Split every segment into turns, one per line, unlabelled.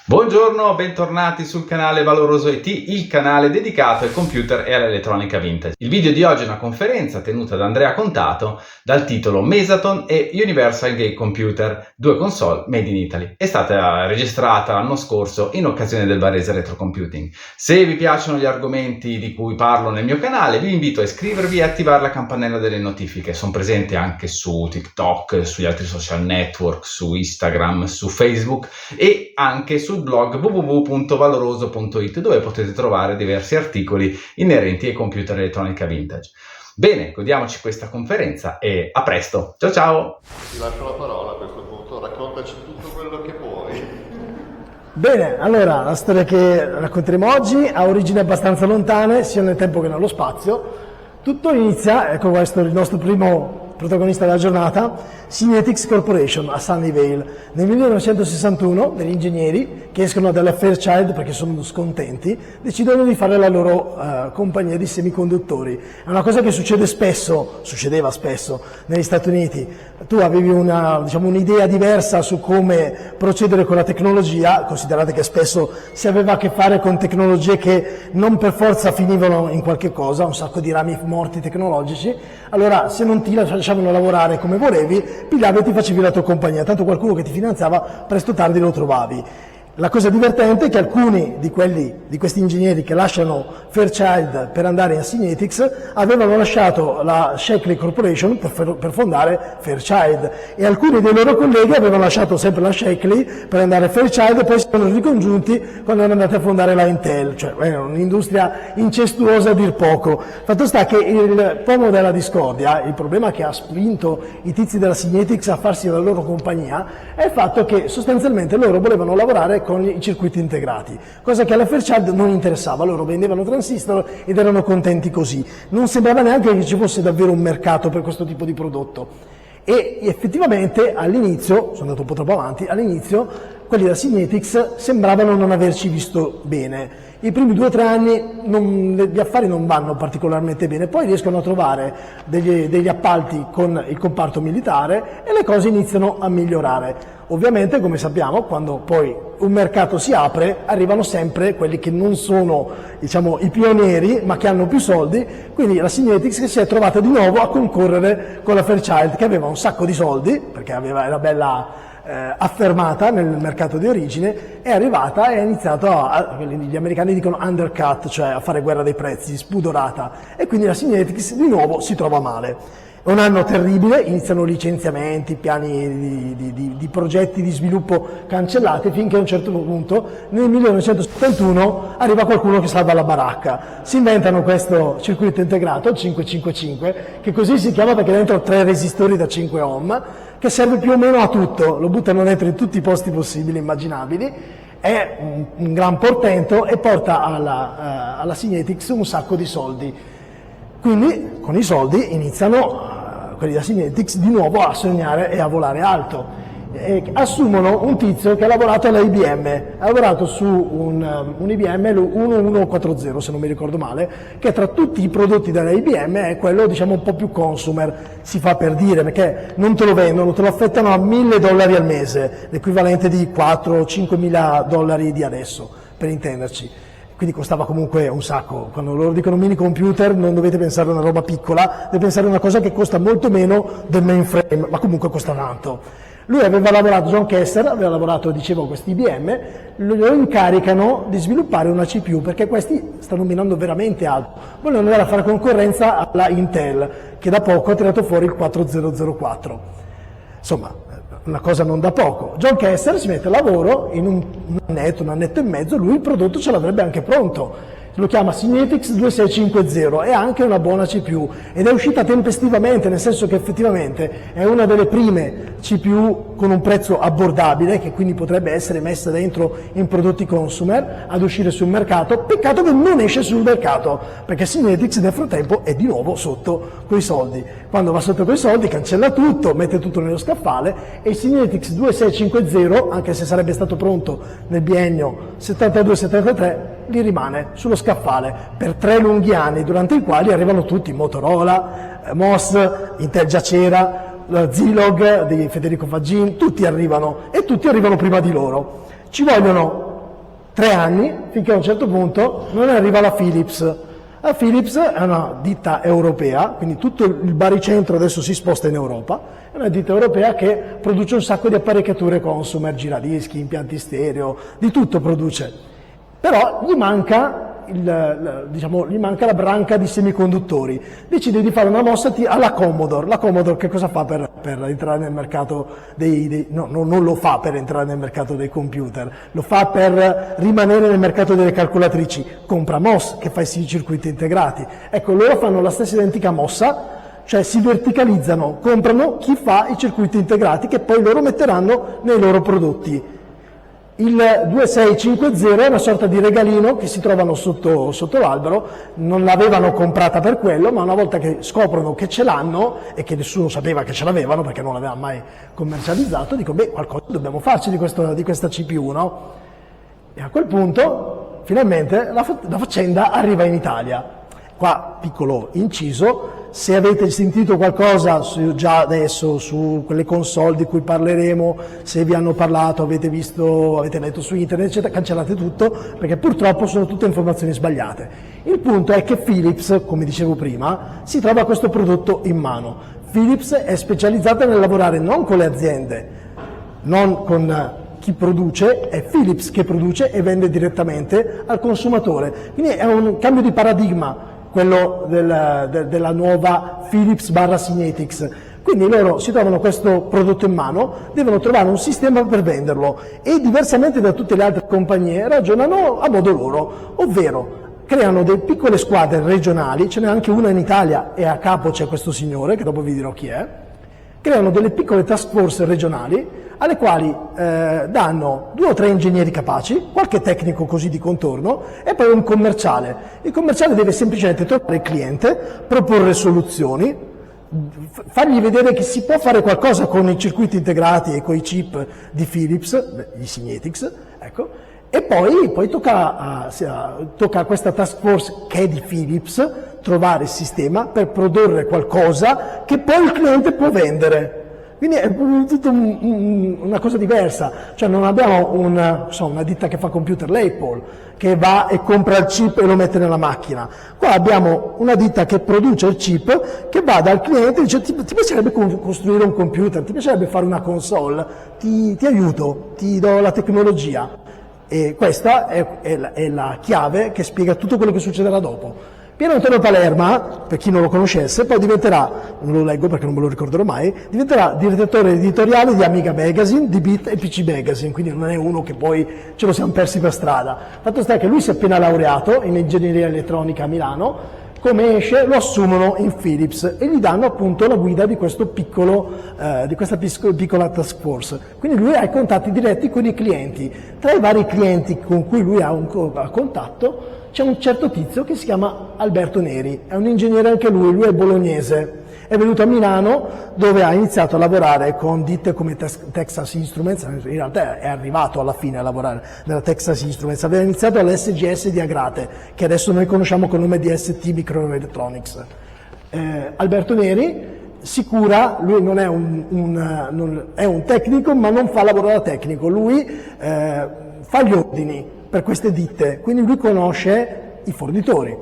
Buongiorno, bentornati sul canale Valoroso IT, il canale dedicato ai computer e all'elettronica vintage. Il video di oggi è una conferenza tenuta da Andrea Contato dal titolo Mesaton e Universal Gate Computer, due console made in Italy. È stata registrata l'anno scorso in occasione del Varese Retro Computing. Se vi piacciono gli argomenti di cui parlo nel mio canale, vi invito a iscrivervi e attivare la campanella delle notifiche. Sono presente anche su TikTok, sugli altri social network, su Instagram, su Facebook e anche sul blog www.valoroso.it, dove potete trovare diversi articoli inerenti ai computer e elettronica vintage. Bene, godiamoci questa conferenza e a presto. Ciao ciao!
Ti lascio la parola a questo punto, raccontaci tutto quello che puoi.
Bene, allora la storia che racconteremo oggi ha origini abbastanza lontane, sia nel tempo che nello spazio. Tutto inizia, ecco questo è il nostro primo protagonista della giornata, Synetics Corporation a Sunnyvale. Nel 1961 degli ingegneri che escono dalla Fairchild perché sono scontenti decidono di fare la loro compagnia di semiconduttori. È una cosa che succedeva spesso negli Stati Uniti. Tu avevi un'idea diversa su come procedere con la tecnologia, considerate che spesso si aveva a che fare con tecnologie che non per forza finivano in qualche cosa, un sacco di rami morti tecnologici. Allora se non ti lasciavano lavorare come volevi, pigliavi e ti facevi la tua compagnia, tanto qualcuno che ti finanziava presto o tardi lo trovavi. La cosa divertente è che alcuni di questi ingegneri che lasciano Fairchild per andare a Synetics avevano lasciato la Sheckley Corporation per fondare Fairchild, e alcuni dei loro colleghi avevano lasciato sempre la Sheckley per andare a Fairchild e poi si sono ricongiunti quando erano andati a fondare la Intel, cioè è un'industria incestuosa a dir poco. Fatto sta che il pomo della discordia, il problema che ha spinto i tizi della Synetics a farsi la loro compagnia, è il fatto che sostanzialmente loro volevano lavorare con i circuiti integrati, cosa che alla Fairchild non interessava. Loro vendevano transistor ed erano contenti così, non sembrava neanche che ci fosse davvero un mercato per questo tipo di prodotto. E effettivamente all'inizio, sono andato un po' troppo avanti, all'inizio quelli da Synetics sembravano non averci visto bene. I primi 2 o 3 anni gli affari non vanno particolarmente bene, poi riescono a trovare degli appalti con il comparto militare e le cose iniziano a migliorare. Ovviamente, come sappiamo, quando poi un mercato si apre, arrivano sempre quelli che non sono, i pionieri, ma che hanno più soldi, quindi la Synetics che si è trovata di nuovo a concorrere con la Fairchild, che aveva un sacco di soldi, perché era bella affermata nel mercato di origine, è arrivata e ha iniziato gli americani dicono undercut, cioè a fare guerra dei prezzi, spudorata, e quindi la Synetics di nuovo si trova male. È un anno terribile, iniziano licenziamenti, piani di progetti di sviluppo cancellati, finché a un certo punto, nel 1971, arriva qualcuno che salva la baracca. Si inventano questo circuito integrato, il 555, che così si chiama perché dentro ha 3 resistori da 5 ohm, che serve più o meno a tutto, lo buttano dentro in tutti i posti possibili e immaginabili, è un gran portento e porta alla Synetics un sacco di soldi. Quindi con i soldi iniziano quelli da Synetics di nuovo a sognare e a volare alto. E assumono un tizio che ha lavorato all'IBM, ha lavorato su un IBM 1140 se non mi ricordo male, che tra tutti i prodotti dell'IBM è quello un po' più consumer, si fa per dire, perché non te lo vendono, te lo affettano a $1.000 al mese, l'equivalente di 4 o 5 mila dollari di adesso, per intenderci. Quindi costava comunque un sacco. Quando loro dicono mini computer non dovete pensare a una roba piccola, dovete pensare a una cosa che costa molto meno del mainframe, ma comunque costa tanto. Lui aveva lavorato, John Kessler aveva lavorato, dicevo, a questi IBM, lo incaricano di sviluppare una CPU, perché questi stanno minando veramente alto. Vogliono andare a fare concorrenza alla Intel, che da poco ha tirato fuori il 4004. Insomma, una cosa non da poco. John Kessler si mette a lavoro, in un annetto e mezzo, lui il prodotto ce l'avrebbe anche pronto. Lo chiama Synetics 2650, è anche una buona CPU ed è uscita tempestivamente, nel senso che effettivamente è una delle prime CPU con un prezzo abbordabile, che quindi potrebbe essere messa dentro in prodotti consumer ad uscire sul mercato. Peccato che non esce sul mercato, perché Synetics nel frattempo è di nuovo sotto quei soldi. Quando va sotto quei soldi cancella tutto, mette tutto nello scaffale, e il Synetics 2650, anche se sarebbe stato pronto nel biennio 72-73, li rimane sullo scaffale per 3 lunghi anni, durante i quali arrivano tutti, Motorola, MOS, Intel già c'era, Zilog di Federico Faggin, tutti arrivano, e tutti arrivano prima di loro. Ci vogliono 3 anni, finché a un certo punto non arriva la Philips. La Philips è una ditta europea, quindi tutto il baricentro adesso si sposta in Europa, è una ditta europea che produce un sacco di apparecchiature consumer, giradischi, impianti stereo, di tutto produce. Però gli manca la branca di semiconduttori. Decide di fare una mossa alla Commodore. La Commodore che cosa fa per entrare nel mercato non lo fa per entrare nel mercato dei computer, lo fa per rimanere nel mercato delle calcolatrici. Compra MOS che fa i circuiti integrati. Ecco, loro fanno la stessa identica mossa, cioè si verticalizzano, comprano chi fa i circuiti integrati che poi loro metteranno nei loro prodotti. Il 2650 è una sorta di regalino che si trovano sotto l'albero, non l'avevano comprata per quello, ma una volta che scoprono che ce l'hanno e che nessuno sapeva che ce l'avevano perché non l'aveva mai commercializzato, dico qualcosa dobbiamo farci di questa CPU, no? E a quel punto finalmente la faccenda arriva in Italia. Qua piccolo inciso, se avete sentito qualcosa già adesso su quelle console di cui parleremo, se vi hanno parlato, avete letto su internet, eccetera, cancellate tutto perché purtroppo sono tutte informazioni sbagliate. Il punto è che Philips, come dicevo prima, si trova questo prodotto in mano. Philips è specializzata nel lavorare non con le aziende, non con chi produce, è Philips che produce e vende direttamente al consumatore. Quindi è un cambio di paradigma quello della nuova Philips / Signetics. Quindi loro si trovano questo prodotto in mano, devono trovare un sistema per venderlo e diversamente da tutte le altre compagnie ragionano a modo loro, ovvero creano delle piccole squadre regionali, ce n'è anche una in Italia e a capo c'è questo signore che dopo vi dirò chi è, creano delle piccole task force regionali alle quali danno 2 o 3 ingegneri capaci, qualche tecnico così di contorno e poi un commerciale. Il commerciale deve semplicemente trovare il cliente, proporre soluzioni, fargli vedere che si può fare qualcosa con i circuiti integrati e con i chip di Philips, gli Signetics, ecco, e poi tocca a questa task force che è di Philips trovare il sistema per produrre qualcosa che poi il cliente può vendere. Quindi è tutta una cosa diversa, cioè non abbiamo una ditta che fa computer, l'Apple, che va e compra il chip e lo mette nella macchina. Qua abbiamo una ditta che produce il chip, che va dal cliente e dice ti piacerebbe costruire un computer, ti piacerebbe fare una console, ti aiuto, ti do la tecnologia. E questa è la chiave che spiega tutto quello che succederà dopo. Piero Antonio Palerma, per chi non lo conoscesse, poi diventerà, non lo leggo perché non me lo ricorderò mai, diventerà direttore editoriale di Amiga Magazine, di Bit e PC Magazine, quindi non è uno che poi ce lo siamo persi per strada. Fatto sta che lui si è appena laureato in ingegneria elettronica a Milano, come esce lo assumono in Philips e gli danno appunto la guida di questa piccola task force. Quindi lui ha i contatti diretti con i clienti. Tra i vari clienti con cui lui ha contatto c'è un certo tizio che si chiama Alberto Neri, è un ingegnere anche lui è bolognese, è venuto a Milano dove ha iniziato a lavorare con ditte come Texas Instruments, in realtà è arrivato alla fine a lavorare nella Texas Instruments, aveva iniziato all'SGS di Agrate, che adesso noi conosciamo con il nome di ST Microelectronics. Alberto Neri si cura, lui non è è un tecnico ma non fa lavoro da tecnico, lui fa gli ordini per queste ditte, quindi lui conosce i fornitori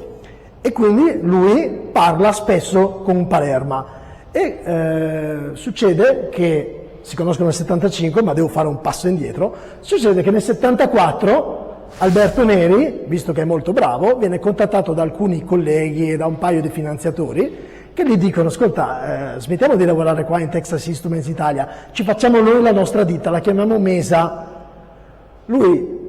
e quindi lui parla spesso con Palerma e succede che si conoscono nel 75, ma devo fare un passo indietro, succede che nel 74 Alberto Neri, visto che è molto bravo, viene contattato da alcuni colleghi e da un paio di finanziatori che gli dicono ascolta, smettiamo di lavorare qua in Texas Instruments Italia, ci facciamo noi la nostra ditta, la chiamiamo Mesa. Lui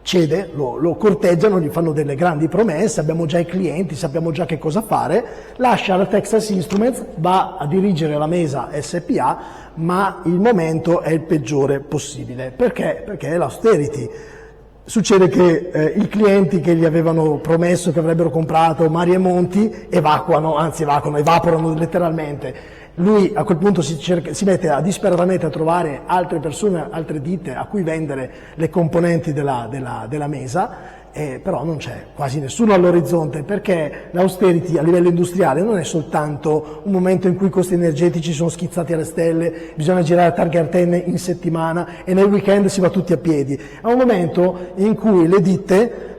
cede, lo corteggiano, gli fanno delle grandi promesse, abbiamo già i clienti, sappiamo già che cosa fare, lascia la Texas Instruments, va a dirigere la Mesa SPA, ma il momento è il peggiore possibile. Perché? Perché è l'austerity. Succede che i clienti che gli avevano promesso che avrebbero comprato Mari e Monti evaporano letteralmente. Lui a quel punto si mette disperatamente a trovare altre persone, altre ditte a cui vendere le componenti della Mesa però non c'è quasi nessuno all'orizzonte, perché l'austerity a livello industriale non è soltanto un momento in cui i costi energetici sono schizzati alle stelle, bisogna girare a targhe antenne in settimana e nel weekend si va tutti a piedi, è un momento in cui le ditte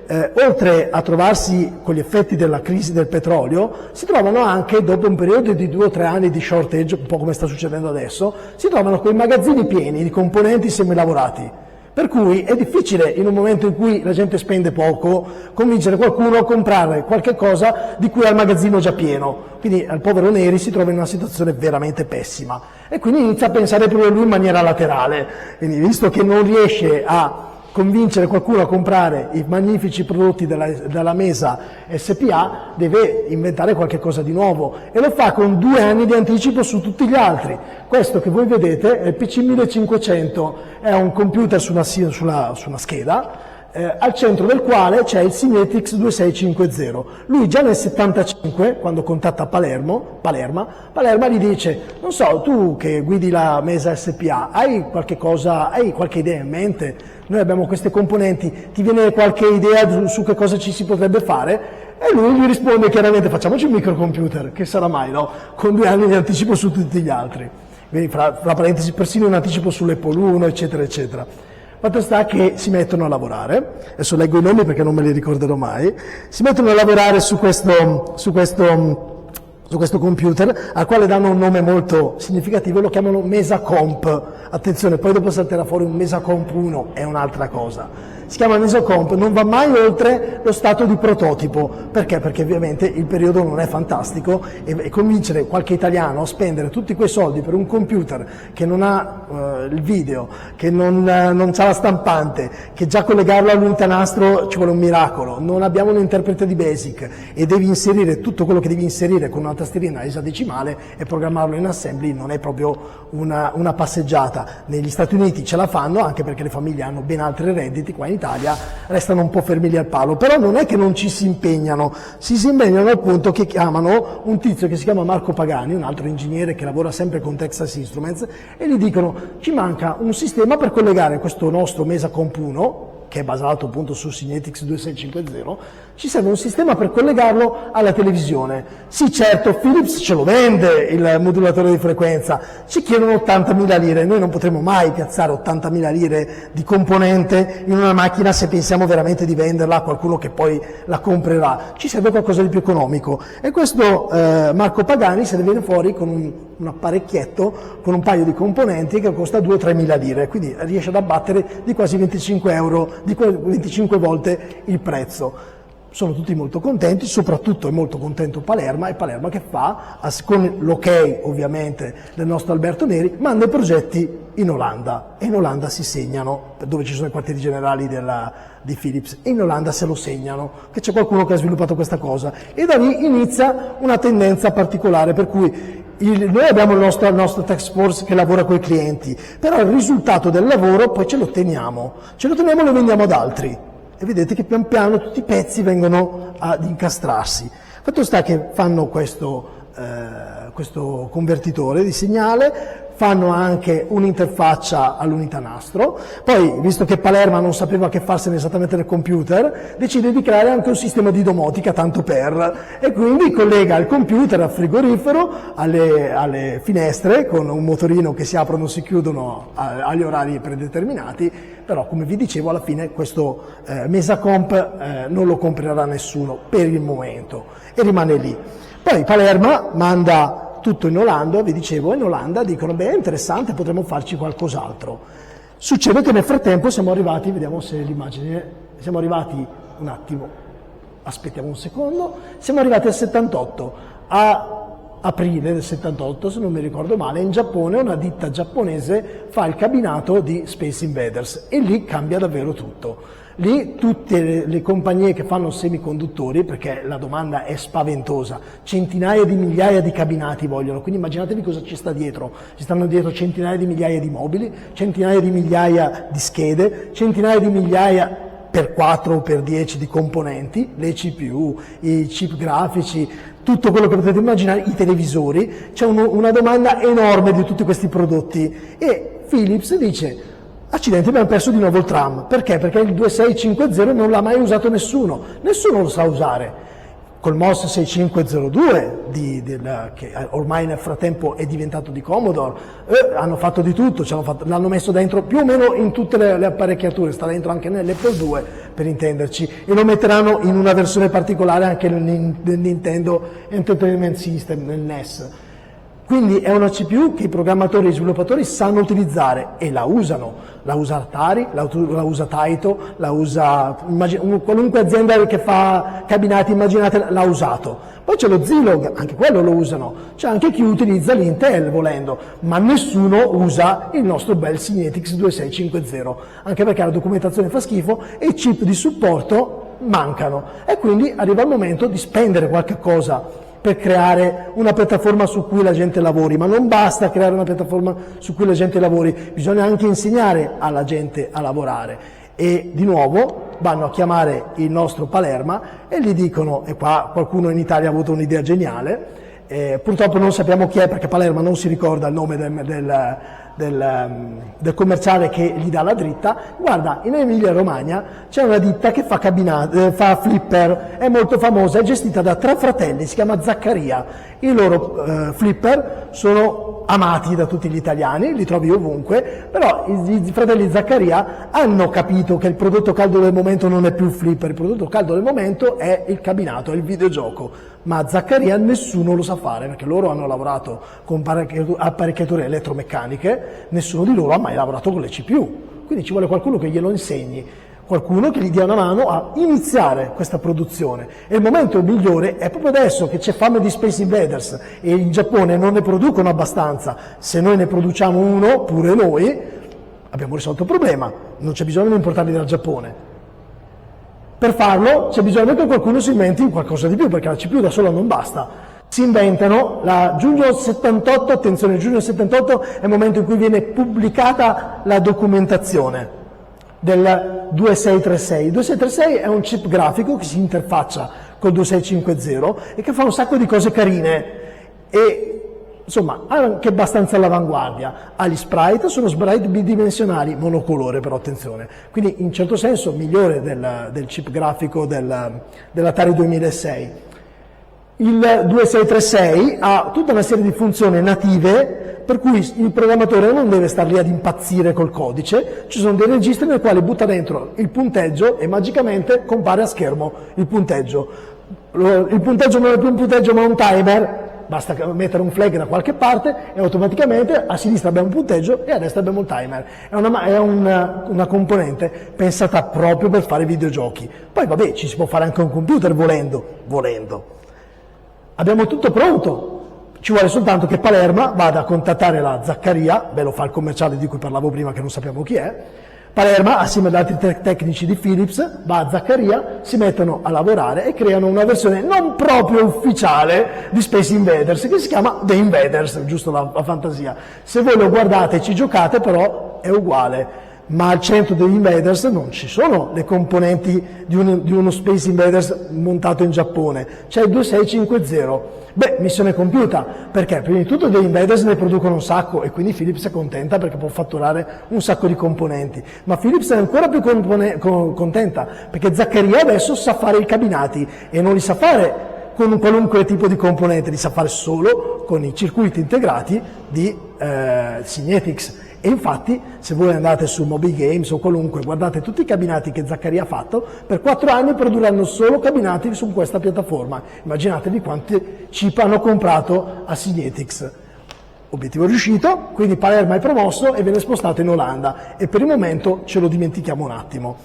oltre a trovarsi con gli effetti della crisi del petrolio, si trovano anche, dopo un periodo di 2 o 3 anni di shortage, un po' come sta succedendo adesso, si trovano con i magazzini pieni di componenti semilavorati. Per cui è difficile, in un momento in cui la gente spende poco, convincere qualcuno a comprare qualche cosa di cui ha il magazzino già pieno. Quindi al povero Neri si trova in una situazione veramente pessima. E quindi inizia a pensare pure lui in maniera laterale. Quindi, visto che non riesce a convincere qualcuno a comprare i magnifici prodotti della Mesa SPA, deve inventare qualche cosa di nuovo, e lo fa con 2 anni di anticipo su tutti gli altri. Questo che voi vedete è il PC 1500, è un computer su una scheda, al centro del quale c'è il Signetix 2650. Lui già nel 75, quando contatta Palerma gli dice: non so, tu che guidi la Mesa SPA, hai qualche idea in mente? Noi abbiamo queste componenti, ti viene qualche idea su che cosa ci si potrebbe fare? E lui gli risponde chiaramente: facciamoci un microcomputer, che sarà mai, no? Con 2 anni di anticipo su tutti gli altri. Quindi, fra parentesi, persino un anticipo sull'Apple 1, eccetera, eccetera. Fatto sta che si mettono a lavorare, adesso leggo i nomi perché non me li ricorderò mai, si mettono a lavorare su questo computer, al quale danno un nome molto significativo, lo chiamano Mesa Comp. Attenzione, poi dopo salterà fuori un Mesa Comp 1, è un'altra cosa. Si chiama Mesa Comp, non va mai oltre lo stato di prototipo. Perché? Perché ovviamente il periodo non è fantastico, e convincere qualche italiano a spendere tutti quei soldi per un computer che non ha il video, che non ha la stampante, che già collegarlo all'untanastro ci vuole un miracolo, non abbiamo un interprete di BASIC e devi inserire tutto quello che devi inserire con una tastierina esadecimale e programmarlo in assembly, non è proprio una passeggiata. Negli Stati Uniti ce la fanno, anche perché le famiglie hanno ben altri redditi, qua in Italia restano un po' fermi lì al palo, però non è che non ci si impegnano al punto che chiamano un tizio che si chiama Marco Pagani, un altro ingegnere che lavora sempre con Texas Instruments, e gli dicono: ci manca un sistema per collegare questo nostro Mesa Comp 1, che è basato appunto su Signetix 2650, ci serve un sistema per collegarlo alla televisione. Sì, certo, Philips ce lo vende il modulatore di frequenza, ci chiedono 80.000 lire, noi non potremo mai piazzare 80.000 lire di componente in una macchina se pensiamo veramente di venderla a qualcuno che poi la comprerà, ci serve qualcosa di più economico. E questo Marco Pagani se ne viene fuori con un apparecchietto con un paio di componenti che costa 2-3.000 lire, quindi riesce ad abbattere di quasi 25 euro, di 25 volte il prezzo. Sono tutti molto contenti, soprattutto è molto contento Palerma, e Palerma che fa, con l'ok ovviamente del nostro Alberto Neri, manda i progetti in Olanda, e in Olanda si segnano, dove ci sono i quartieri generali di Philips, e in Olanda se lo segnano, che c'è qualcuno che ha sviluppato questa cosa, e da lì inizia una tendenza particolare, per cui noi abbiamo il nostro task force che lavora con i clienti, però il risultato del lavoro poi ce lo teniamo e lo vendiamo ad altri, e vedete che pian piano tutti i pezzi vengono ad incastrarsi. Fatto sta che fanno questo convertitore di segnale, fanno anche un'interfaccia all'unità nastro, poi visto che Palerma non sapeva che farsene esattamente nel computer, decide di creare anche un sistema di domotica tanto per, e quindi collega il computer al frigorifero, alle finestre con un motorino che si aprono e si chiudono agli orari predeterminati. Però, come vi dicevo, alla fine questo Mesa Comp non lo comprerà nessuno per il momento e rimane lì. Poi Palerma manda tutto in Olanda, vi dicevo, in Olanda dicono: beh, è interessante, potremmo farci qualcos'altro. Succede che nel frattempo siamo arrivati, vediamo se l'immagine, siamo arrivati un attimo, aspettiamo un secondo, siamo arrivati al 78, a aprile del 78, se non mi ricordo male, in Giappone una ditta giapponese fa il cabinato di Space Invaders, e lì cambia davvero tutto. Lì tutte le compagnie che fanno semiconduttori, perché la domanda è spaventosa, centinaia di migliaia di cabinati vogliono, quindi immaginatevi cosa ci sta dietro. Ci stanno dietro centinaia di migliaia di mobili, centinaia di migliaia di schede, centinaia di migliaia per 4 o per 10 di componenti, le CPU, i chip grafici, tutto quello che potete immaginare, i televisori. C'è una domanda enorme di tutti questi prodotti, e Philips dice: Accidenti, abbiamo perso di nuovo il tram. Perché? Perché il 2650 non l'ha mai usato nessuno lo sa usare. Col MOS 6502, che ormai nel frattempo è diventato di Commodore, hanno fatto di tutto, l'hanno messo dentro più o meno in tutte le apparecchiature, sta dentro anche nell'Apple 2 per intenderci, e lo metteranno in una versione particolare anche nel Nintendo Entertainment System, nel NES. Quindi è una CPU che i programmatori e i sviluppatori sanno utilizzare e la usano. La usa Atari, la usa Taito, la usa qualunque azienda che fa cabinati, immaginate, l'ha usato. Poi c'è lo Zilog, anche quello lo usano. C'è anche chi utilizza l'Intel volendo, ma nessuno usa il nostro bel Synetics 2650, anche perché la documentazione fa schifo e i chip di supporto mancano. E quindi arriva il momento di spendere qualche cosa per creare una piattaforma su cui la gente lavori, ma non basta creare una piattaforma su cui la gente lavori, bisogna anche insegnare alla gente a lavorare. E di nuovo vanno a chiamare il nostro Palerma e gli dicono, e qua qualcuno in Italia ha avuto un'idea geniale, purtroppo non sappiamo chi è perché Palerma non si ricorda il nome del commerciale che gli dà la dritta. Guarda, in Emilia Romagna c'è una ditta che fa flipper, è molto famosa, è gestita da 3 fratelli, si chiama Zaccaria. I loro flipper sono amati da tutti gli italiani, li trovi ovunque, però i fratelli Zaccaria hanno capito che il prodotto caldo del momento non è più il flipper, il prodotto caldo del momento è il cabinato, è il videogioco. Ma Zaccaria nessuno lo sa fare, perché loro hanno lavorato con apparecchiature elettromeccaniche, nessuno di loro ha mai lavorato con le CPU, quindi ci vuole qualcuno che glielo insegni, qualcuno che gli dia una mano a iniziare questa produzione. E il momento migliore è proprio adesso che c'è fame di Space Invaders e in Giappone non ne producono abbastanza. Se noi ne produciamo uno, pure noi, abbiamo risolto il problema, non c'è bisogno di importarli dal Giappone. Per farlo c'è bisogno che qualcuno si inventi qualcosa di più, perché la CPU da sola non basta. Si inventano la Junior 78, attenzione, il Junior 78 è il momento in cui viene pubblicata la documentazione del 2636. Il 2636 è un chip grafico che si interfaccia col 2650 e che fa un sacco di cose carine e insomma anche abbastanza all'avanguardia. Ha gli sprite, sono sprite bidimensionali, monocolore però attenzione, quindi in certo senso migliore del chip grafico dell'Atari 2006. Il 2636 ha tutta una serie di funzioni native per cui il programmatore non deve star lì ad impazzire col codice, ci sono dei registri nel quali butta dentro il punteggio e magicamente compare a schermo il punteggio. Il punteggio non è più un punteggio ma un timer, basta mettere un flag da qualche parte e automaticamente a sinistra abbiamo un punteggio e a destra abbiamo il timer. È una componente pensata proprio per fare videogiochi. Poi vabbè, ci si può fare anche un computer volendo. Abbiamo tutto pronto, ci vuole soltanto che Palerma vada a contattare la Zaccaria, lo fa il commerciale di cui parlavo prima che non sappiamo chi è. Palerma assieme ad altri tecnici di Philips va a Zaccaria, si mettono a lavorare e creano una versione non proprio ufficiale di Space Invaders che si chiama The Invaders, giusto la fantasia. Se voi lo guardate e ci giocate però è uguale. Ma al centro degli Invaders non ci sono le componenti di uno Space Invaders montato in Giappone, c'è il 2650. Missione compiuta, perché prima di tutto degli Invaders ne producono un sacco e quindi Philips è contenta perché può fatturare un sacco di componenti, ma Philips è ancora più contenta perché Zaccaria adesso sa fare i cabinati e non li sa fare con un qualunque tipo di componente, li sa fare solo con i circuiti integrati di Synetics. E infatti, se voi andate su Mobile Games o qualunque, guardate tutti i cabinati che Zaccaria ha fatto, per 4 anni produrranno solo cabinati su questa piattaforma. Immaginatevi quanti chip hanno comprato a Synetics. Obiettivo riuscito, quindi Palermo è promosso e viene spostato in Olanda e per il momento ce lo dimentichiamo un attimo.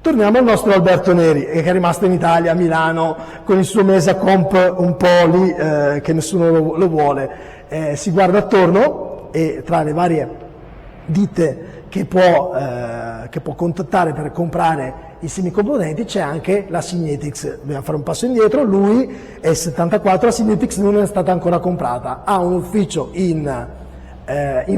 Torniamo al nostro Alberto Neri, che è rimasto in Italia, a Milano, con il suo Mesa Comp un po' lì, che nessuno lo vuole. Si guarda attorno e tra le varie ditte che può contattare per comprare i semicomponenti c'è anche la Synetics. Dobbiamo fare un passo indietro, lui è il 74, la Synetics non è stata ancora comprata, ha un ufficio in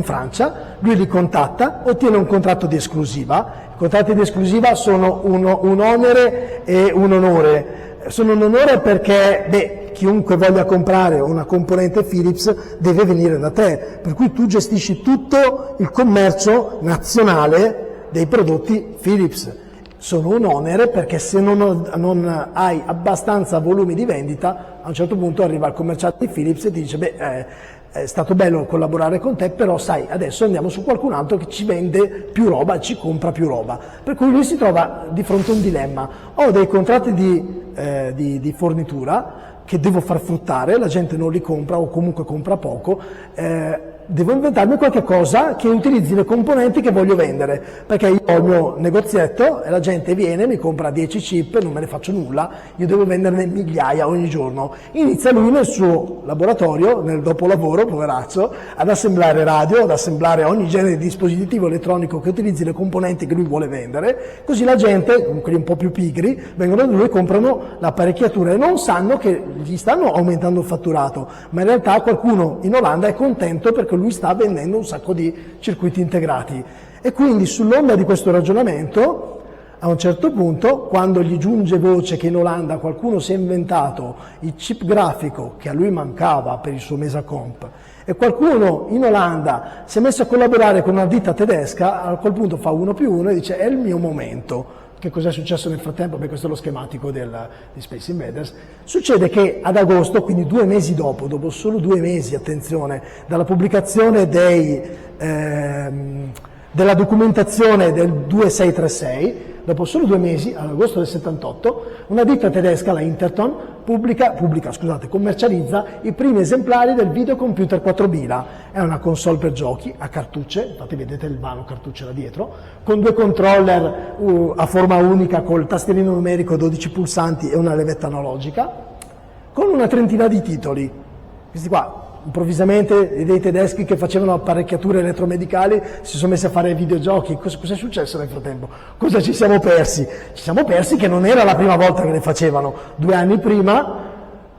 Francia, lui li contatta, ottiene un contratto di esclusiva. I contratti di esclusiva sono un onere e un onore. Sono un onore perché chiunque voglia comprare una componente Philips deve venire da te, per cui tu gestisci tutto il commercio nazionale dei prodotti Philips. Sono un onere perché se non hai abbastanza volumi di vendita, a un certo punto arriva il commerciale di Philips e ti dice è stato bello collaborare con te, però sai, adesso andiamo su qualcun altro che ci vende più roba, ci compra più roba. Per cui lui si trova di fronte a un dilemma: ho dei contratti di fornitura che devo far fruttare, la gente non li compra o comunque compra poco, devo inventarmi qualche cosa che utilizzi le componenti che voglio vendere, perché io ho il mio negozietto e la gente viene, mi compra 10 chip e non me ne faccio nulla, io devo venderne migliaia ogni giorno. Inizia lui nel suo laboratorio, nel dopolavoro, poveraccio, ad assemblare radio, ad assemblare ogni genere di dispositivo elettronico che utilizzi le componenti che lui vuole vendere, così la gente, quelli un po' più pigri, vengono da lui e comprano l'apparecchiatura e non sanno che gli stanno aumentando il fatturato, ma in realtà qualcuno in Olanda è contento perché lui sta vendendo un sacco di circuiti integrati. E quindi sull'onda di questo ragionamento, a un certo punto, quando gli giunge voce che in Olanda qualcuno si è inventato il chip grafico che a lui mancava per il suo Mesacomp, e qualcuno in Olanda si è messo a collaborare con una ditta tedesca, a quel punto fa 1 più 1 e dice: è il mio momento. Che cos'è successo nel frattempo? Beh, questo è lo schematico di Space Invaders. Succede che ad agosto, quindi 2 mesi dopo solo 2 mesi, attenzione, dalla pubblicazione della documentazione del 2636, dopo solo 2 mesi, ad agosto del 78, una ditta tedesca, la Interton, commercializza i primi esemplari del Videocomputer 4000. È una console per giochi a cartucce, infatti vedete il vano cartucce là dietro, con 2 controller a forma unica, col tastierino numerico, 12 pulsanti e una levetta analogica, con una trentina di titoli. Questi qua, improvvisamente, dei tedeschi che facevano apparecchiature elettromedicali si sono messi a fare videogiochi. Cos'è successo nel frattempo? Cosa ci siamo persi? Ci siamo persi che non era la prima volta che le facevano. 2 anni prima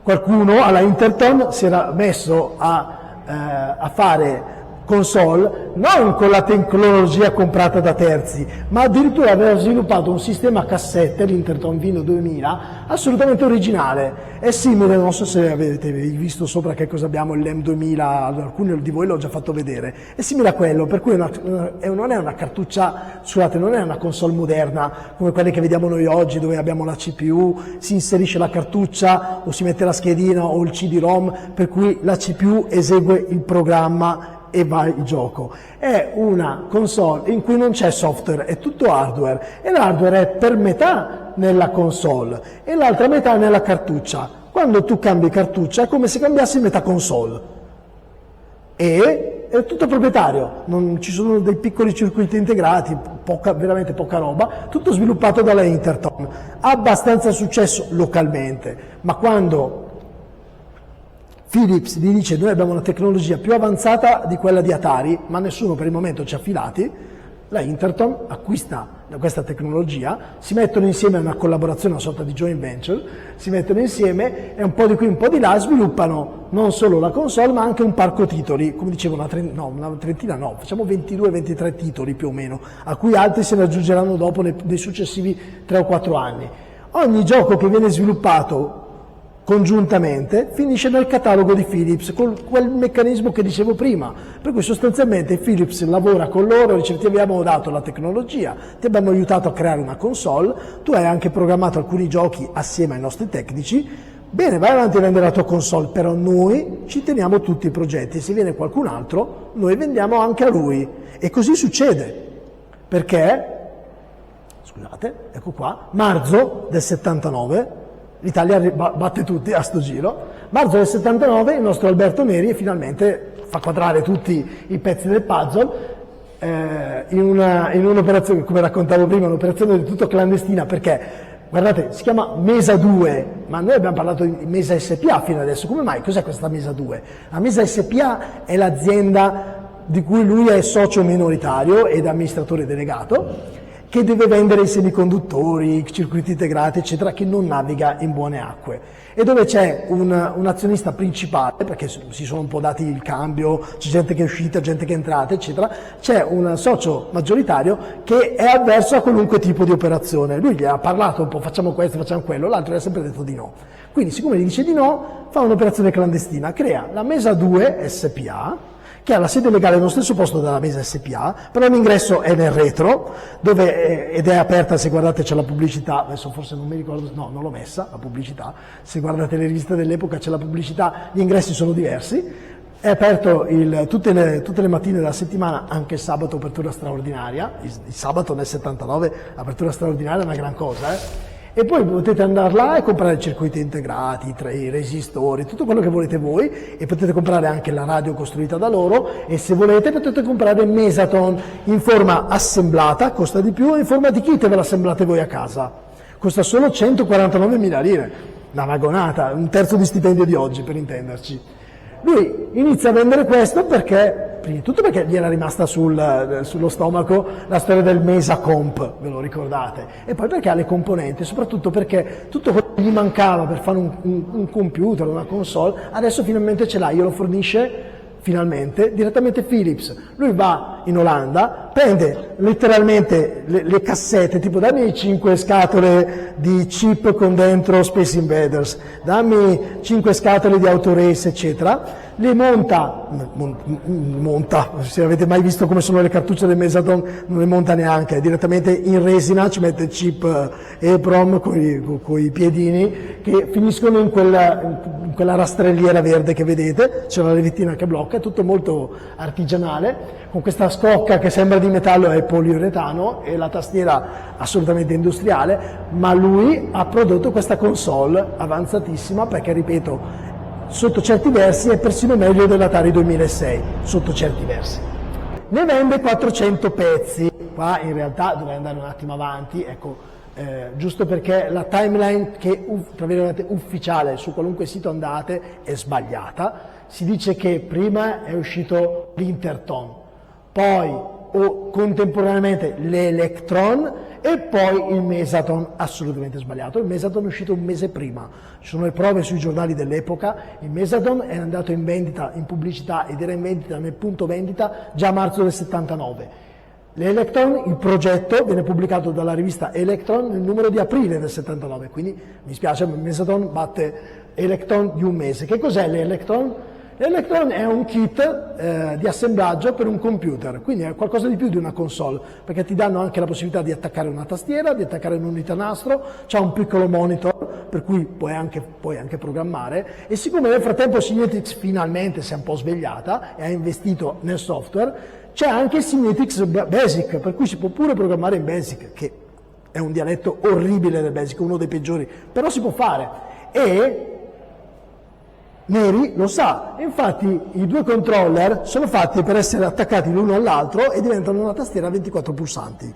qualcuno alla Interton si era messo a fare console non con la tecnologia comprata da terzi, ma addirittura aveva sviluppato un sistema a cassette, l'Interton Vino 2000, assolutamente originale. È simile, non so se avete visto sopra che cosa abbiamo, il LEM 2000, alcuni di voi l'ho già fatto vedere, è simile a quello, per cui non è una cartuccia, scusate, non è una console moderna come quelle che vediamo noi oggi, dove abbiamo la CPU, si inserisce la cartuccia o si mette la schedina o il CD-ROM, per cui la CPU esegue il programma e va il gioco. È una console in cui non c'è software, è tutto hardware, e l'hardware è per metà nella console e l'altra metà nella cartuccia. Quando tu cambi cartuccia è come se cambiassi metà console, e è tutto proprietario, non ci sono dei piccoli circuiti integrati, veramente poca roba, tutto sviluppato dalla Interton. Ha abbastanza successo localmente, ma quando Philips gli dice: noi abbiamo una tecnologia più avanzata di quella di Atari, ma nessuno per il momento ci ha affidati, la Interton acquista questa tecnologia, si mettono insieme a una collaborazione, una sorta di joint venture, si mettono insieme e un po' di qui un po' di là sviluppano non solo la console ma anche un parco titoli, come dicevo una trentina no, facciamo 22-23 titoli più o meno, a cui altri se ne aggiungeranno dopo nei successivi 3 o 4 anni. Ogni gioco che viene sviluppato congiuntamente finisce nel catalogo di Philips con quel meccanismo che dicevo prima, per cui sostanzialmente Philips lavora con loro, dice: ti abbiamo dato la tecnologia, ti abbiamo aiutato a creare una console, tu hai anche programmato alcuni giochi assieme ai nostri tecnici, bene, vai avanti a vendere la tua console, però noi ci teniamo tutti i progetti, se viene qualcun altro noi vendiamo anche a lui. E così succede, perché, scusate, ecco qua, marzo del 79, l'Italia batte tutti a sto giro. Marzo del 79 il nostro Alberto Neri finalmente fa quadrare tutti i pezzi del puzzle in un'operazione, come raccontavo prima, un'operazione del tutto clandestina, perché guardate, si chiama Mesa 2, ma noi abbiamo parlato di Mesa SPA fino adesso. Come mai? Cos'è questa Mesa 2? La Mesa SPA è l'azienda di cui lui è socio minoritario ed amministratore delegato, che deve vendere i semiconduttori, i circuiti integrati, eccetera, che non naviga in buone acque, e dove c'è un azionista principale, perché si sono un po' dati il cambio, c'è gente che è uscita, gente che è entrata, eccetera, c'è un socio maggioritario che è avverso a qualunque tipo di operazione. Lui gli ha parlato un po', facciamo questo, facciamo quello, l'altro gli ha sempre detto di no. Quindi, siccome gli dice di no, fa un'operazione clandestina, crea la Mesa 2 SPA, che ha la sede legale nello stesso posto della Mesa SPA, però l'ingresso è nel retro, ed è aperta, se guardate c'è la pubblicità, adesso forse non mi ricordo, no, non l'ho messa, la pubblicità, se guardate le riviste dell'epoca c'è la pubblicità, gli ingressi sono diversi. È aperto tutte le mattine della settimana, anche il sabato apertura straordinaria, il sabato nel 79 apertura straordinaria è una gran cosa, E poi potete andare là e comprare i circuiti integrati, i resistori, tutto quello che volete voi, e potete comprare anche la radio costruita da loro, e se volete potete comprare Mesaton in forma assemblata, costa di più, e in forma di kit ve l'assemblate voi a casa. Costa solo 149.000 lire, una vagonata, un terzo di stipendio di oggi per intenderci. Lui inizia a vendere questo perché, prima di tutto perché gli era rimasta sullo stomaco la storia del Mesa Comp, ve lo ricordate, e poi perché ha le componenti, soprattutto perché tutto quello che gli mancava per fare un computer, una console, adesso finalmente ce l'ha, glielo fornisce finalmente direttamente Philips. Lui va in Olanda, prende letteralmente le cassette, tipo dammi 5 scatole di chip con dentro Space Invaders, dammi 5 scatole di Autorace, eccetera, le monta, se avete mai visto come sono le cartucce del Mesaton, non le monta neanche, direttamente in resina ci mette il chip EEPROM con i piedini che finiscono in quella rastrelliera verde che vedete, c'è una levettina che blocca, è tutto molto artigianale, con questa scocca che sembra di metallo e poliuretano e la tastiera assolutamente industriale, ma lui ha prodotto questa console avanzatissima perché, ripeto, sotto certi versi è persino meglio dell'Atari 2006, sotto certi versi. Ne vende 400 pezzi, qua in realtà dovrei andare un attimo avanti, ecco, giusto perché la timeline che tra virgolette ufficiale su qualunque sito andate è sbagliata. Si dice che prima è uscito l'Interton, poi contemporaneamente l'Electron e poi il Mesaton, assolutamente sbagliato. Il Mesaton è uscito un mese prima, ci sono le prove sui giornali dell'epoca. Il Mesaton è andato in vendita, in pubblicità, ed era in vendita nel punto vendita già a marzo del 79. L'Electron, il progetto, viene pubblicato dalla rivista Electron nel numero di aprile del 79, quindi mi spiace, ma Mesaton batte Electron di un mese. Che cos'è l'Electron? L'Electron è un kit di assemblaggio per un computer, quindi è qualcosa di più di una console, perché ti danno anche la possibilità di attaccare una tastiera, di attaccare un'unità nastro, c'ha un piccolo monitor, per cui puoi anche programmare, e siccome nel frattempo Signetix finalmente si è un po' svegliata e ha investito nel software, c'è anche Signetix Basic, per cui si può pure programmare in Basic, che è un dialetto orribile del Basic, uno dei peggiori, però si può fare. E Neri lo sa, infatti i due controller sono fatti per essere attaccati l'uno all'altro e diventano una tastiera a 24 pulsanti,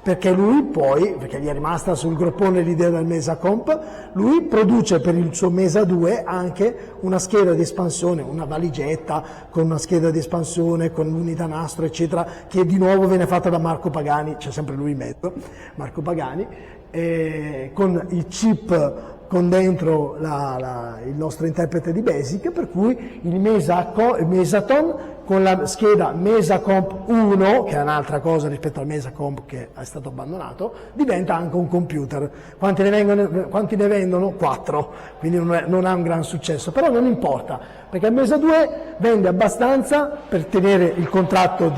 perché lui poi, perché gli è rimasta sul groppone l'idea del Mesa Comp, lui produce per il suo Mesa 2 anche una scheda di espansione, una valigetta con una scheda di espansione, con l'unità nastro eccetera, che di nuovo viene fatta da Marco Pagani, c'è sempre lui in mezzo, Marco Pagani, con il chip con dentro il nostro interprete di Basic, per cui il Mesaton con la scheda Mesacomp 1, che è un'altra cosa rispetto al Mesacomp che è stato abbandonato, diventa anche un computer. Quanti ne vendono? 4, quindi non ha un gran successo, però non importa, perché il Mesa 2 vende abbastanza per tenere il contratto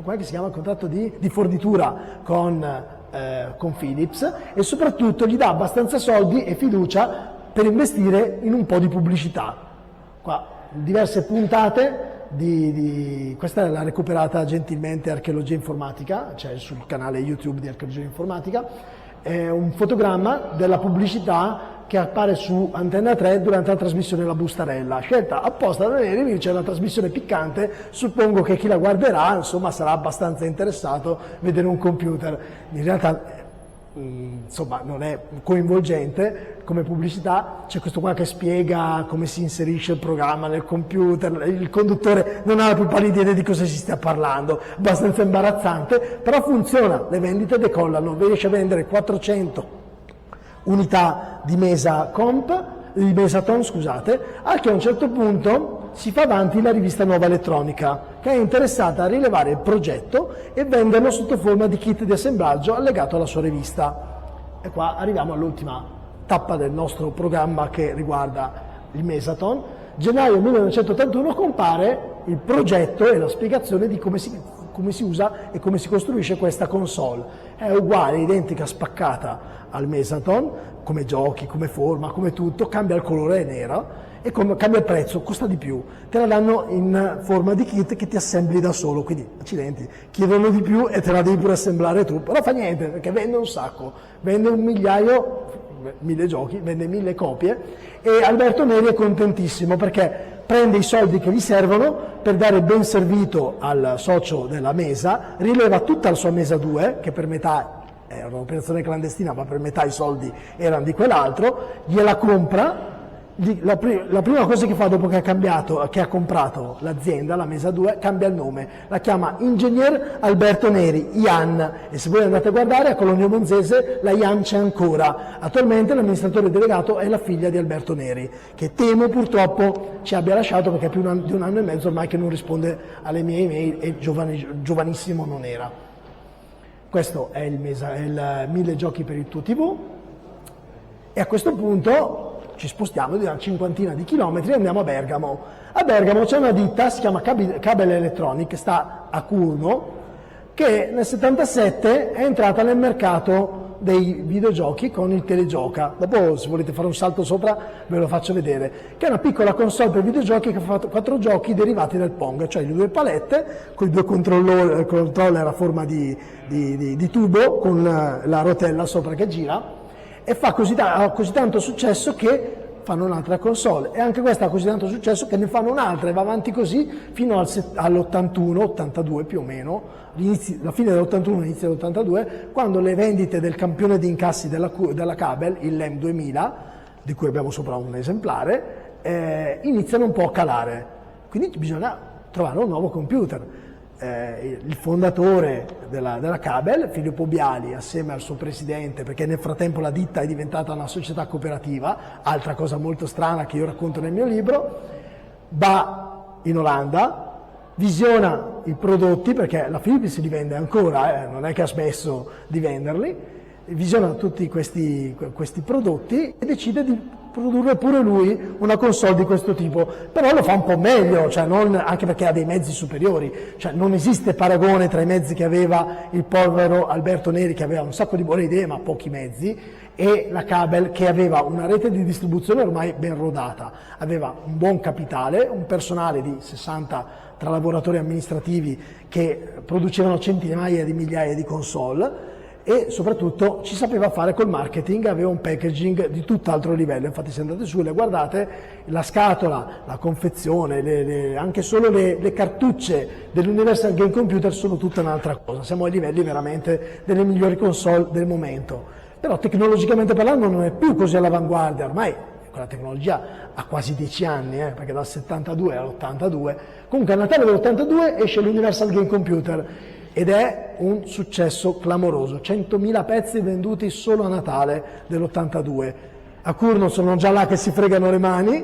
come si chiama il contratto di fornitura con Philips, e soprattutto gli dà abbastanza soldi e fiducia per investire in un po' di pubblicità. Qua diverse puntate questa l'ha recuperata gentilmente Archeologia Informatica, cioè sul canale YouTube di Archeologia Informatica, è un fotogramma della pubblicità che appare su Antenna 3 durante la trasmissione La Bustarella, scelta apposta da Neri, c'è una trasmissione piccante, suppongo che chi la guarderà insomma sarà abbastanza interessato a vedere un computer. In realtà insomma non è coinvolgente come pubblicità, c'è questo qua che spiega come si inserisce il programma nel computer, il conduttore non ha la più pallida idea di cosa si stia parlando, abbastanza imbarazzante, però funziona, le vendite decollano, riesce a vendere 400 unità di Mesaton, scusate, anche a un certo punto si fa avanti la rivista Nuova Elettronica, che è interessata a rilevare il progetto e venderlo sotto forma di kit di assemblaggio allegato alla sua rivista. E qua arriviamo all'ultima tappa del nostro programma che riguarda il Mesaton. Gennaio 1981 compare il progetto e la spiegazione di come si usa e come si costruisce questa console. È uguale, identica, spaccata al Mesaton, come giochi, come forma, come tutto, cambia il colore, è nera, e cambia il prezzo, costa di più. Te la danno in forma di kit che ti assembli da solo, quindi accidenti, chiedono di più e te la devi pure assemblare tu, però fa niente, perché vende un sacco, vende 1.000 giochi, vende 1.000 copie, e Alberto Neri è contentissimo perché prende i soldi che gli servono per dare ben servito al socio della Mesa, rileva tutta la sua Mesa 2, che per metà era un'operazione clandestina, ma per metà i soldi erano di quell'altro, gliela compra. La prima cosa che fa dopo che ha comprato l'azienda, la Mesa 2, cambia il nome, la chiama Ingegner Alberto Neri, IAN, e se voi andate a guardare a Cologno Monzese la IAN c'è ancora. Attualmente l'amministratore delegato è la figlia di Alberto Neri, che temo purtroppo ci abbia lasciato perché è più di un anno e mezzo ormai che non risponde alle mie email, e giovanissimo non era. Questo è il 1000 giochi per il tuo TV, e a questo punto ci spostiamo di una cinquantina di chilometri e andiamo a Bergamo. A Bergamo c'è una ditta, si chiama Cabel Electronic, che sta a Curno, che nel 77 è entrata nel mercato dei videogiochi con il Telegioca. Dopo, se volete fare un salto sopra, ve lo faccio vedere, che è una piccola console per videogiochi che fa 4 giochi derivati dal Pong, cioè le 2 palette con i 2 controller a forma di tubo con la rotella sopra che gira, e ha così tanto successo che fanno un'altra console, e anche questa ha così tanto successo che ne fanno un'altra, e va avanti così fino all'81, 82 più o meno, la fine dell'81, inizio dell'82, quando le vendite del campione di incassi della Cabel, il LEM 2000, di cui abbiamo sopra un esemplare, iniziano un po' a calare, quindi bisogna trovare un nuovo computer. Il fondatore della Cabel, Filippo Biali, assieme al suo presidente, perché nel frattempo la ditta è diventata una società cooperativa, altra cosa molto strana che io racconto nel mio libro, va in Olanda, visiona i prodotti, perché la Philips li vende ancora, non è che ha smesso di venderli, visiona tutti questi prodotti e decide di produrre pure lui una console di questo tipo, però lo fa un po' meglio, cioè anche perché ha dei mezzi superiori, cioè non esiste paragone tra i mezzi che aveva il povero Alberto Neri, che aveva un sacco di buone idee ma pochi mezzi, e la Cabel, che aveva una rete di distribuzione ormai ben rodata, aveva un buon capitale, un personale di 60 tra lavoratori amministrativi che producevano centinaia di migliaia di console, e soprattutto ci sapeva fare col marketing, aveva un packaging di tutt'altro livello. Infatti se andate su e le guardate, la scatola, la confezione, anche solo le cartucce dell'Universal Game Computer sono tutta un'altra cosa, siamo ai livelli veramente delle migliori console del momento, però tecnologicamente parlando non è più così all'avanguardia, ormai quella tecnologia ha quasi 10 anni, perché dal 72 all'82, comunque a Natale dell'82 esce l'Universal Game Computer, ed è un successo clamoroso, 100.000 pezzi venduti solo a Natale dell'82. A Curno sono già là che si fregano le mani,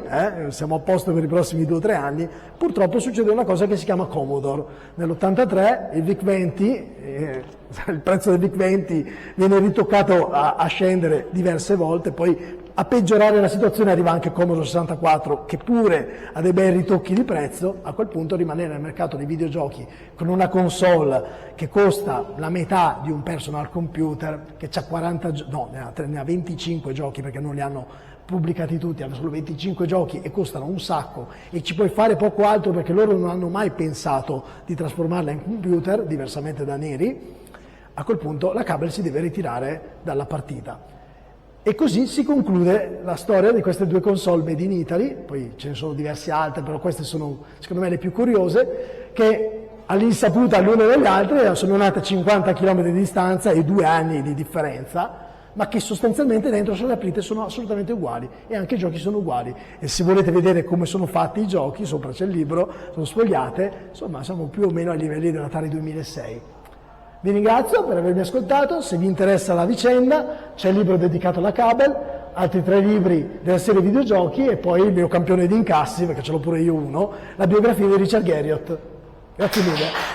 siamo a posto per i prossimi 2 o 3 anni. Purtroppo succede una cosa che si chiama Commodore. Nell'83 il VIC-20, il prezzo del VIC-20 viene ritoccato a scendere diverse volte, poi a peggiorare la situazione arriva anche Commodore 64, che pure ha dei bei ritocchi di prezzo. A quel punto rimanere nel mercato dei videogiochi con una console che costa la metà di un personal computer, che ne ha 25 giochi, perché non li hanno pubblicati tutti, hanno solo 25 giochi e costano un sacco, e ci puoi fare poco altro perché loro non hanno mai pensato di trasformarla in computer, diversamente da Neri. A quel punto la Cabel si deve ritirare dalla partita. E così si conclude la storia di queste 2 console made in Italy, poi ce ne sono diverse altre, però queste sono secondo me le più curiose, che all'insaputa l'una delle altre sono nate a 50 km di distanza e 2 anni di differenza, ma che sostanzialmente dentro, se le aprite, sono assolutamente uguali, e anche i giochi sono uguali. E se volete vedere come sono fatti i giochi, sopra c'è il libro, sono sfogliate, insomma siamo più o meno ai livelli dell'Atari 2006. Vi ringrazio per avermi ascoltato, se vi interessa la vicenda c'è il libro dedicato alla Cabel, altri 3 libri della serie videogiochi, e poi il mio campione di incassi, perché ce l'ho pure io uno, la biografia di Richard Garriott. Grazie mille.